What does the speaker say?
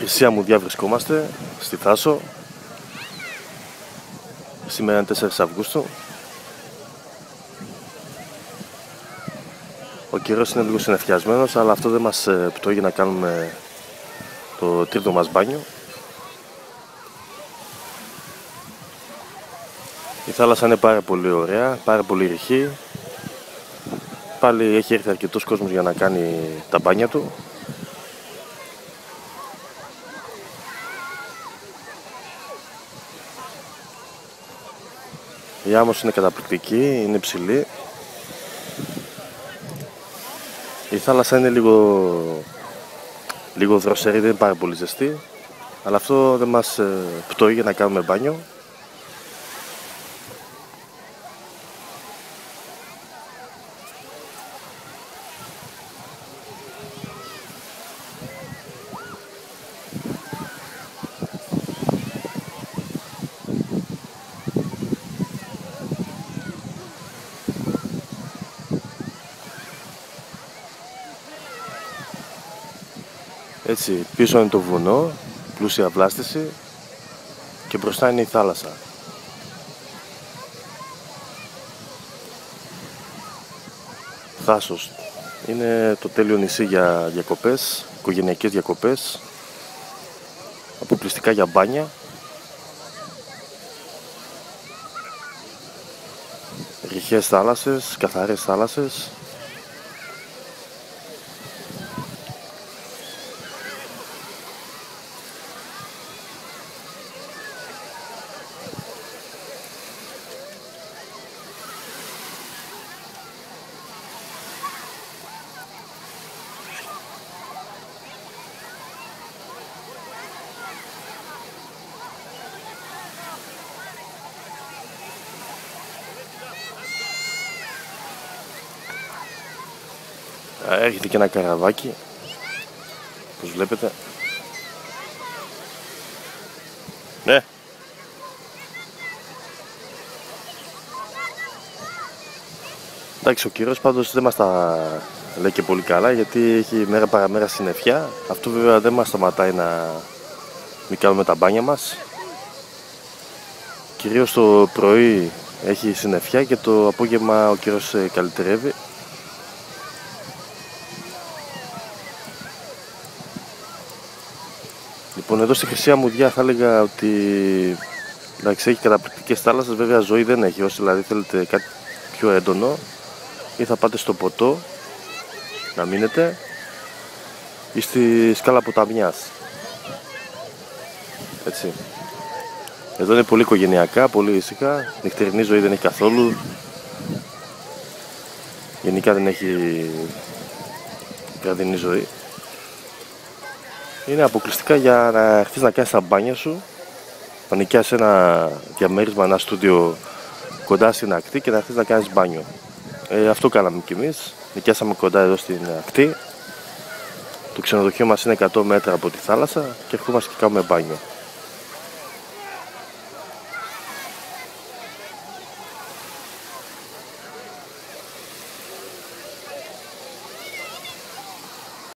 Χρυσή Αμμουδιά βρισκόμαστε, στη Θάσο. Σήμερα είναι 4 Αυγούστου. Ο καιρός είναι λίγο συννεφιασμένος, αλλά αυτό δεν μας πτώγει να κάνουμε το τρίτο μας μπάνιο. Η θάλασσα είναι πάρα πολύ ωραία, πάρα πολύ ρηχή. Πάλι έχει έρθει αρκετός κόσμος για να κάνει τα μπάνια του. Η άμμος είναι καταπληκτική, είναι ψηλή. Η θάλασσα είναι λίγο δροσερή, δεν είναι πάρα πολύ ζεστή, αλλά αυτό δεν μας πτώει για να κάνουμε μπάνιο. Έτσι, πίσω είναι το βουνό, πλούσια βλάστηση, και μπροστά είναι η θάλασσα. Θάσος είναι το τέλειο νησί για διακοπές, οικογενειακές διακοπές, αποκλειστικά για μπάνια. Ρηχές θάλασσες, καθαρές θάλασσες. Έρχεται και ένα καραβάκι, όπως βλέπετε. Ναι. Εντάξει, ο καιρός πάντως δεν μας τα λέει και πολύ καλά, γιατί έχει μέρα παραμέρα συννεφιά. Αυτό βέβαια δεν μας σταματάει να μην κάνουμε τα μπάνια μας. Κυρίως το πρωί έχει συννεφιά και το απόγευμα ο καιρός καλυτερεύει. Λοιπόν, εδώ στη Χρυσή Αμμουδιά θα έλεγα ότι εντάξει, έχει καταπληκτικές θάλασσες, βέβαια ζωή δεν έχει. Όσοι δηλαδή θέλετε κάτι πιο έντονο, ή θα πάτε στο ποτό να μείνετε, ή στη σκάλα ποταμιάς. Έτσι. Εδώ είναι πολύ οικογενειακά, πολύ ήσυχα, νυχτερινή ζωή δεν έχει καθόλου. Γενικά δεν έχει βραδινή ζωή. Είναι αποκλειστικά για να έρθεις να κάνεις τα μπάνια σου, να νοικιάσεις ένα διαμέρισμα, ένα στούντιο κοντά στην ακτή και να έρθεις να κάνεις μπάνιο. Αυτό κάναμε κι εμείς, νοικιάσαμε κοντά εδώ στην ακτή. Το ξενοδοχείο μας είναι 100 μέτρα από τη θάλασσα και ερχόμαστε και κάνουμε μπάνιο.